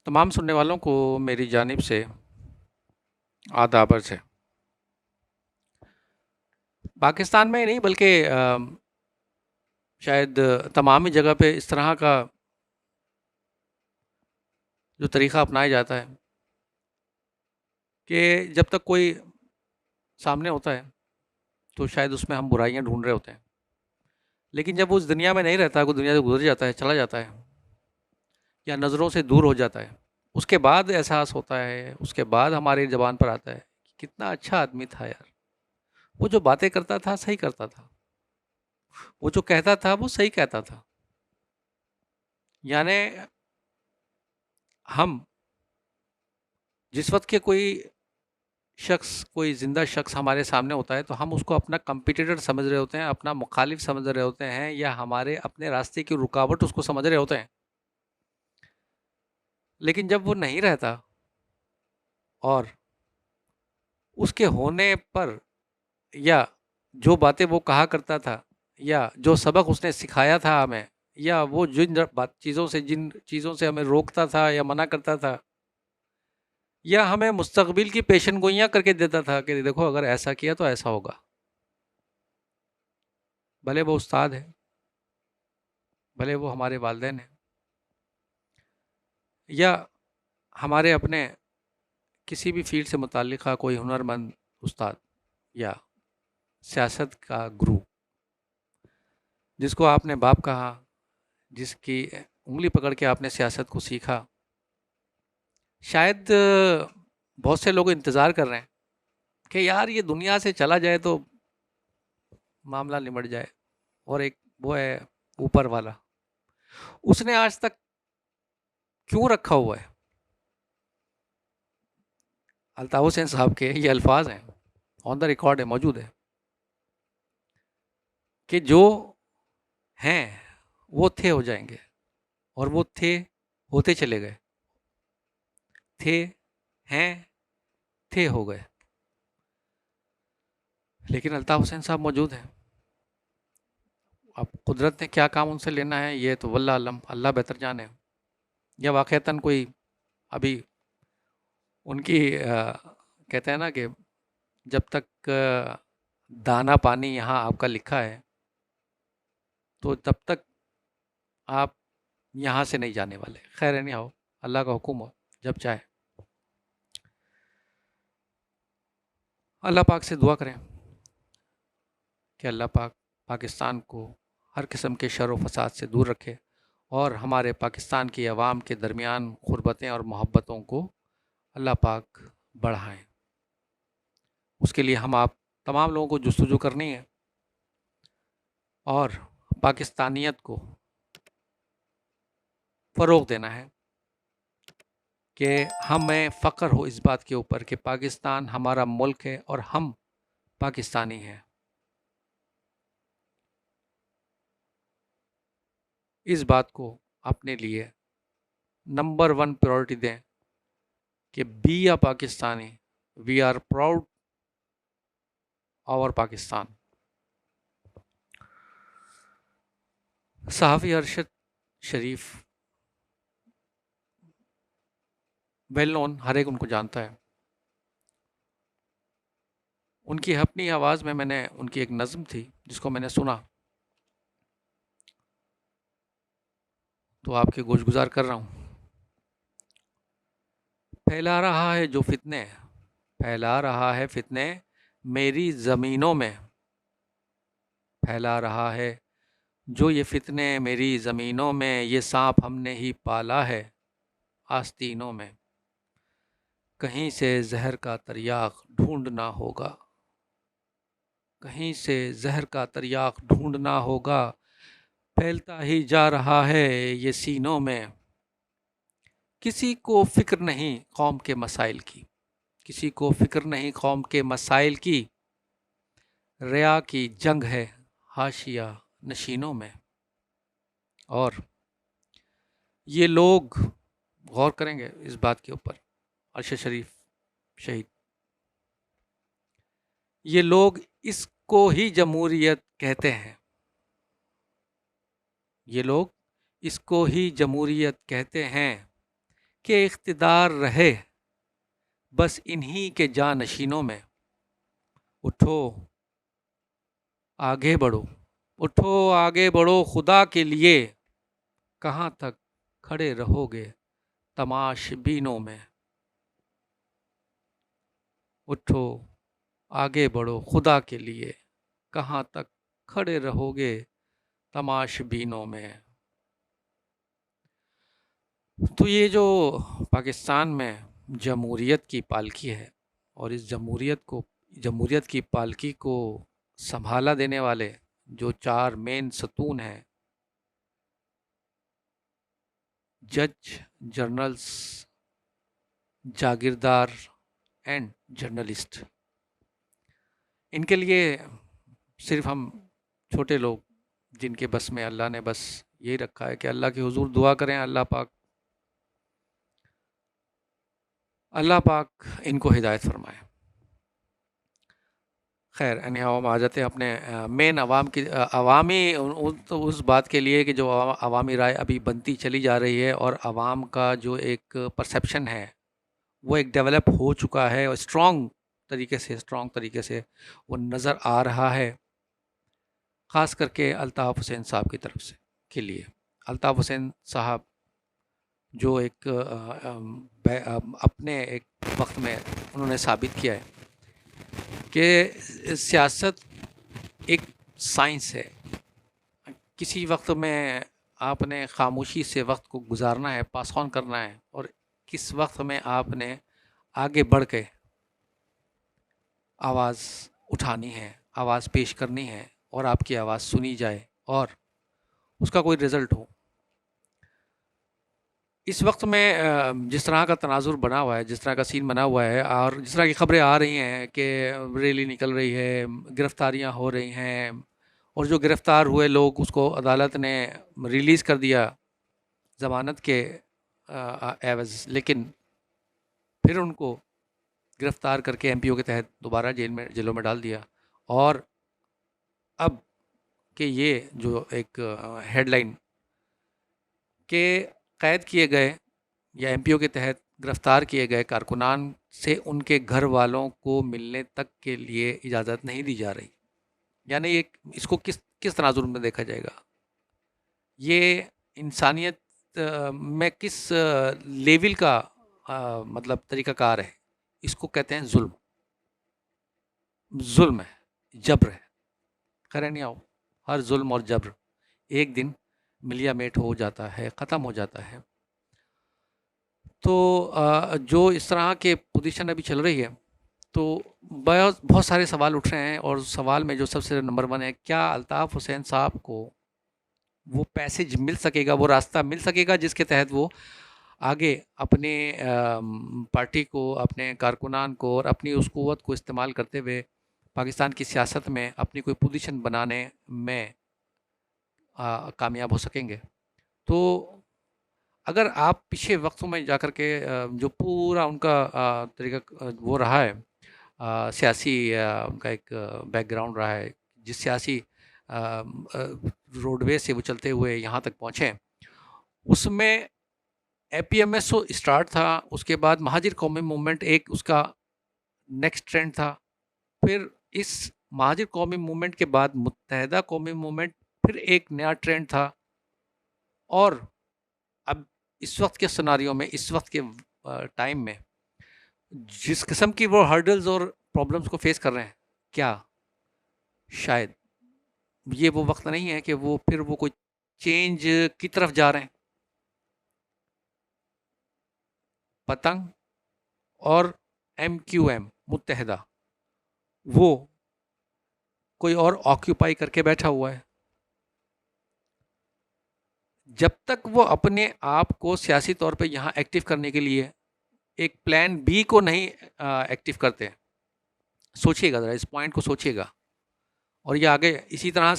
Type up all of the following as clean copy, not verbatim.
تمام سننے والوں کو میری جانب سے آداب عرض ہے۔ پاکستان میں ہی نہیں بلکہ شاید تمام ہی جگہ پہ اس طرح کا جو طریقہ اپنایا جاتا ہے کہ جب تک کوئی سامنے ہوتا ہے تو شاید اس میں ہم برائیاں ڈھونڈ رہے ہوتے ہیں، لیکن جب وہ اس دنیا میں نہیں رہتا، کوئی دنیا سے گزر جاتا ہے، چلا جاتا ہے یا نظروں سے دور ہو جاتا ہے، اس کے بعد احساس ہوتا ہے، اس کے بعد ہماری زبان پر آتا ہے کہ کتنا اچھا آدمی تھا یار، وہ جو باتیں کرتا تھا صحیح کرتا تھا، وہ جو کہتا تھا وہ صحیح کہتا تھا۔ یعنی ہم جس وقت کے کوئی زندہ شخص ہمارے سامنے ہوتا ہے تو ہم اس کو اپنا کمپیٹیٹر سمجھ رہے ہوتے ہیں، اپنا مخالف سمجھ رہے ہوتے ہیں، یا ہمارے اپنے راستے کی رکاوٹ اس کو سمجھ رہے ہوتے ہیں۔ لیکن جب وہ نہیں رہتا اور اس کے ہونے پر، یا جو باتیں وہ کہا کرتا تھا، یا جو سبق اس نے سکھایا تھا ہمیں، یا وہ جن چیزوں سے ہمیں روکتا تھا یا منع کرتا تھا، یا ہمیں مستقبل کی پیشن گوئیاں کر کے دیتا تھا کہ دیکھو اگر ایسا کیا تو ایسا ہوگا، بھلے وہ استاد ہے، بھلے وہ ہمارے والدین ہیں، یا ہمارے اپنے کسی بھی فیلڈ سے متعلقہ کوئی ہنرمند استاد، یا سیاست کا گرو جس کو آپ نے باپ کہا، جس کی انگلی پکڑ کے آپ نے سیاست کو سیکھا۔ شاید بہت سے لوگ انتظار کر رہے ہیں کہ یار یہ دنیا سے چلا جائے تو معاملہ نمٹ جائے، اور ایک وہ ہے اوپر والا، اس نے آج تک کیوں رکھا ہوا ہے؟ الطاف حسین صاحب کے یہ الفاظ ہیں، آن دا ریکارڈ ہے، موجود ہے، کہ جو ہیں وہ تھے ہو جائیں گے، اور وہ تھے ہوتے چلے گئے، تھے ہیں تھے ہو گئے، لیکن الطاف حسین صاحب موجود ہیں۔ اب قدرت نے کیا کام ان سے لینا ہے یہ تو واللہ علم، اللہ بہتر جانے، یا واقعتاً کوئی ابھی ان کی کہتے ہیں نا کہ جب تک دانا پانی یہاں آپ کا لکھا ہے تو تب تک آپ یہاں سے نہیں جانے والے، خیر نہیں ہو، اللہ کا حکم ہو جب چاہے۔ اللہ پاک سے دعا کریں کہ اللہ پاک پاکستان کو ہر قسم کے شر و فساد سے دور رکھے، اور ہمارے پاکستان کی عوام کے درمیان قربتیں اور محبتوں کو اللہ پاک بڑھائیں۔ اس کے لیے ہم آپ تمام لوگوں کو جستجو کرنی ہے، اور پاکستانیت کو فروغ دینا ہے کہ ہمیں فخر ہو اس بات کے اوپر کہ پاکستان ہمارا ملک ہے اور ہم پاکستانی ہیں۔ اس بات کو اپنے لیے نمبر 1 پریورٹی دیں کہ be a Pakistani, we are proud our Pakistan. صحافی ارشد شریف ویل نون، ہر ایک ان کو جانتا ہے۔ ان کی اپنی آواز میں نے ان کی ایک نظم تھی جس کو میں نے سنا، تو آپ کے گوش گزار کر رہا ہوں۔ پھیلا رہا ہے جو فتنے، پھیلا رہا ہے فتنے میری زمینوں میں، پھیلا رہا ہے جو یہ فتنے میری زمینوں میں، یہ سانپ ہم نے ہی پالا ہے آستینوں میں، کہیں سے زہر کا تریاق ڈھونڈنا ہوگا، کہیں سے زہر کا تریاق ڈھونڈنا ہوگا، پھیلتا ہی جا رہا ہے یہ سینوں میں، کسی کو فکر نہیں قوم کے مسائل کی، کسی کو فکر نہیں قوم کے مسائل کی، ریا کی جنگ ہے حاشیہ نشینوں میں۔ اور یہ لوگ غور کریں گے اس بات کے اوپر، ارشد شریف شہید، یہ لوگ اس کو ہی جمہوریت کہتے ہیں، یہ لوگ اس کو ہی جمہوریت کہتے ہیں، کہ اقتدار رہے بس انہی کے جانشینوں میں. اٹھو آگے بڑھو، اٹھو آگے بڑھو خدا کے لیے، کہاں تک کھڑے رہو گے تماش بینوں میں. اٹھو آگے بڑھو خدا کے لیے، کہاں تک کھڑے رہو گے تماش بینوں میں. تو یہ جو پاکستان میں جمہوریت کی پالکی ہے، اور اس جمہوریت کی پالکی کو سنبھالا دینے والے جو 4 مین ستون ہیں، جج، جرنلز، جاگیردار اینڈ جرنلسٹ، ان کے لیے صرف ہم چھوٹے لوگ، جن کے بس میں اللہ نے بس یہی رکھا ہے کہ اللہ کے حضور دعا کریں، اللہ پاک ان کو ہدایت فرمائے. خیر ہم آ جاتے ہیں اپنے مین عوامی تو اس بات کے لیے کہ جو عوامی رائے ابھی بنتی چلی جا رہی ہے، اور عوام کا جو ایک پرسیپشن ہے وہ ایک ڈیولپ ہو چکا ہے، اور اسٹرانگ طریقے سے وہ نظر آ رہا ہے، خاص کر کے الطاف حسین صاحب کی طرف سے کے لیے. الطاف حسین صاحب جو ایک اپنے ایک وقت میں انہوں نے ثابت کیا ہے کہ سیاست ایک سائنس ہے. کسی وقت میں آپ نے خاموشی سے وقت کو گزارنا ہے، پاس آن کرنا ہے، اور کس وقت میں آپ نے آگے بڑھ کے آواز اٹھانی ہے، آواز پیش کرنی ہے، اور آپ کی آواز سنی جائے اور اس کا کوئی رزلٹ ہو. اس وقت میں جس طرح کا تناظر بنا ہوا ہے، جس طرح کا سین بنا ہوا ہے، اور جس طرح کی خبریں آ رہی ہیں کہ ریلی نکل رہی ہے، گرفتاریاں ہو رہی ہیں، اور جو گرفتار ہوئے لوگ اس کو عدالت نے ریلیز کر دیا ضمانت کے عوض، لیکن پھر ان کو گرفتار کر کے MPO کے تحت دوبارہ جیلوں میں ڈال دیا. اور اب کہ یہ جو ایک ہیڈ لائن کہ قید کیے گئے یا MPO کے تحت گرفتار کیے گئے کارکنان سے ان کے گھر والوں کو ملنے تک کے لیے اجازت نہیں دی جا رہی. یعنی اس کو کس تناظر میں دیکھا جائے گا؟ یہ انسانیت میں کس لیول کا مطلب طریقہ کار ہے؟ اس کو کہتے ہیں ظلم ہے، جبر ہے. خیر نہیں آؤ، ہر ظلم اور جبر ایک دن ملیا میٹ ہو جاتا ہے، ختم ہو جاتا ہے. تو جو اس طرح کے پوزیشن ابھی چل رہی ہے، تو بہت سارے سوال اٹھ رہے ہیں، اور سوال میں جو سب سے نمبر 1 ہے، کیا الطاف حسین صاحب کو وہ پیسج مل سکے گا، وہ راستہ مل سکے گا جس کے تحت وہ آگے اپنے پارٹی کو، اپنے کارکنان کو، اور اپنی اس قوت کو استعمال کرتے ہوئے پاکستان کی سیاست میں اپنی کوئی پوزیشن بنانے میں کامیاب ہو سکیں گے؟ تو اگر آپ پیچھے وقتوں میں جا کر کے جو پورا ان کا طریقہ وہ رہا ہے، سیاسی ان کا ایک بیک گراؤنڈ رہا ہے، جس سیاسی روڈ وے سے وہ چلتے ہوئے یہاں تک پہنچے، اس میں APMSO اسٹارٹ تھا، اس کے بعد مہاجر قومی موومنٹ ایک اس کا نیکسٹ ٹرینڈ تھا، پھر اس مہاجر قومی موومنٹ کے بعد متحدہ قومی موومنٹ پھر ایک نیا ٹرینڈ تھا. اور اب اس وقت کے سناریوں میں، اس وقت کے ٹائم میں جس قسم کی وہ ہرڈلز اور پرابلمز کو فیس کر رہے ہیں، کیا شاید یہ وہ وقت نہیں ہے کہ وہ پھر وہ کوئی چینج کی طرف جا رہے ہیں؟ پتنگ اور MQM متحدہ وہ کوئی اور آکیوپائی کر کے بیٹھا ہوا ہے. جب تک وہ اپنے آپ کو سیاسی طور پہ یہاں ایکٹیو کرنے کے لیے ایک پلان B کو نہیں ایکٹیو کرتے، سوچئے گا ذرا، اس پوائنٹ کو سوچئے گا. اور یہ آگے اسی طرح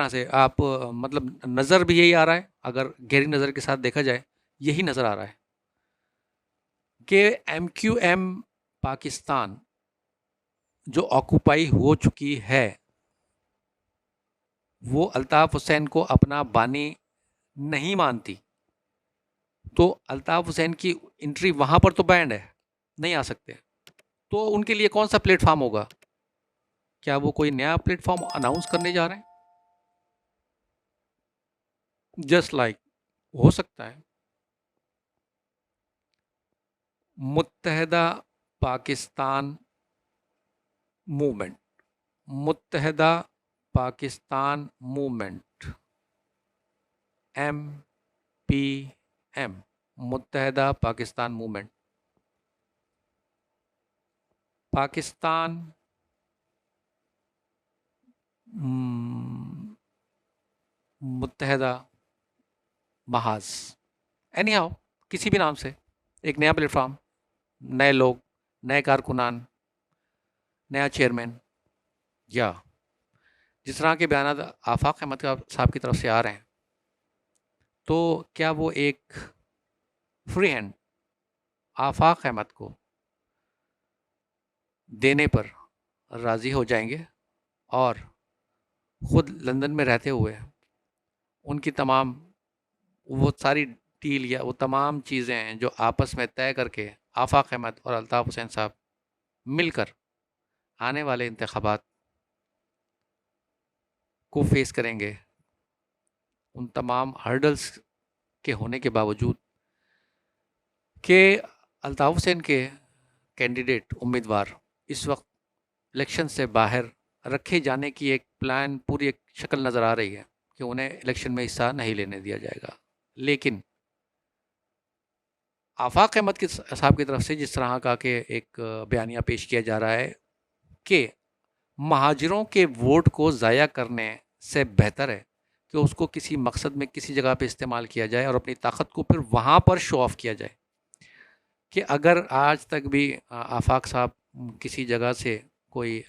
سے آپ مطلب نظر بھی یہی آ رہا ہے، اگر گہری نظر کے ساتھ دیکھا جائے یہی نظر آ رہا ہے کہ MQM پاکستان جو آکوپائی ہو چکی ہے، وہ الطاف حسین کو اپنا بانی نہیں مانتی، تو الطاف حسین کی انٹری وہاں پر تو بینڈ ہے، نہیں آ سکتے. تو ان کے لیے کون سا پلیٹ فارم ہوگا؟ کیا وہ کوئی نیا پلیٹ فارم اناؤنس کرنے جا رہے ہیں؟ جسٹ لائک ہو سکتا ہے متحدہ پاکستان موومنٹ، متحدہ پاکستان موومنٹ، MPM، متحدہ پاکستان موومنٹ، پاکستان متحدہ محاذ، اینی ہاؤ کسی بھی نام سے ایک نیا پلیٹ فارم، نئے لوگ، نئے کارکنان، نیا چیئرمین، یا جس طرح کے بیانات آفاق احمد صاحب کی طرف سے آ رہے ہیں، تو کیا وہ ایک فری ہینڈ آفاق احمد کو دینے پر راضی ہو جائیں گے اور خود لندن میں رہتے ہوئے ان کی تمام وہ ساری ڈیل یا وہ تمام چیزیں ہیں جو آپس میں طے کر کے آفاق احمد اور الطاف حسین صاحب مل کر آنے والے انتخابات کو فیس کریں گے، ان تمام ہرڈلز کے ہونے کے باوجود کہ الطاف حسین کے کینڈیڈیٹ امیدوار اس وقت الیکشن سے باہر رکھے جانے کی ایک پلان پوری ایک شکل نظر آ رہی ہے کہ انہیں الیکشن میں حصہ نہیں لینے دیا جائے گا. لیکن آفاق احمد کے صاحب کی طرف سے جس طرح کا کہ ایک بیانیہ پیش کیا جا رہا ہے کہ مہاجروں کے ووٹ کو ضائع کرنے سے بہتر ہے کہ اس کو کسی مقصد میں کسی جگہ پہ استعمال کیا جائے اور اپنی طاقت کو پھر وہاں پر شو آف کیا جائے. کہ اگر آج تک بھی آفاق صاحب کسی جگہ سے کوئی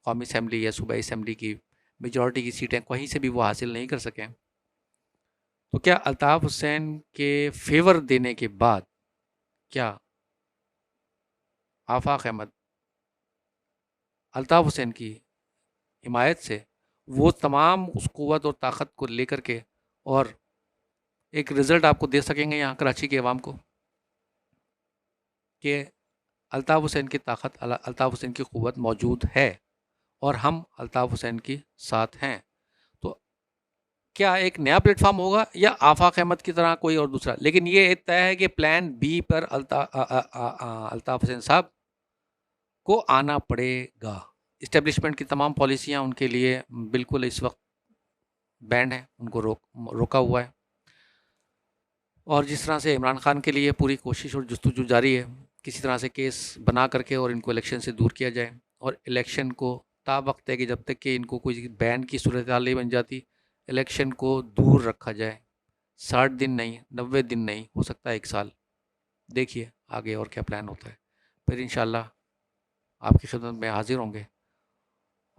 قومی اسمبلی یا صوبائی اسمبلی کی میجورٹی کی سیٹیں کہیں سے بھی وہ حاصل نہیں کر سکیں، تو کیا الطاف حسین کے فیور دینے کے بعد کیا آفاق احمد الطاف حسین کی حمایت سے وہ تمام اس قوت اور طاقت کو لے کر کے اور ایک رزلٹ آپ کو دے سکیں گے یہاں کراچی کے عوام کو کہ الطاف حسین کی طاقت، الطاف حسین کی قوت موجود ہے اور ہم الطاف حسین کے ساتھ ہیں؟ تو کیا ایک نیا پلیٹ فارم ہوگا یا آفاق احمد کی طرح کوئی اور دوسرا؟ لیکن یہ طے ہے کہ پلان بی پر الطاف حسین صاحب کو آنا پڑے گا. اسٹیبلشمنٹ کی تمام پالیسیاں ان کے لیے بالکل اس وقت بینڈ ہیں، ان کو روکا ہوا ہے. اور جس طرح سے عمران خان کے لیے پوری کوشش اور جستجو جاری ہے کسی طرح سے کیس بنا کر کے اور ان کو الیکشن سے دور کیا جائے، اور الیکشن کو تا وقت ہے کہ جب تک کہ ان کو کوئی بین کی صورتحال نہیں بن جاتی الیکشن کو دور رکھا جائے. 60 دن نہیں، 90 دن نہیں، ہو سکتا ہے 1 سال. دیکھیے آگے اور کیا پلان ہوتا ہے، پھر انشاءاللہ آپ کی خدمت میں حاضر ہوں گے.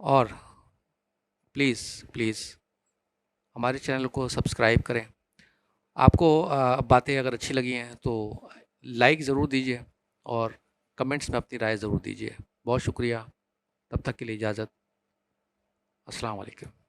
اور پلیز ہمارے چینل کو سبسکرائب کریں. آپ کو باتیں اگر اچھی لگی ہیں تو لائک ضرور دیجیے اور کمنٹس میں اپنی رائے ضرور دیجیے. بہت شکریہ، تب تک کے لیے اجازت. السلام علیکم.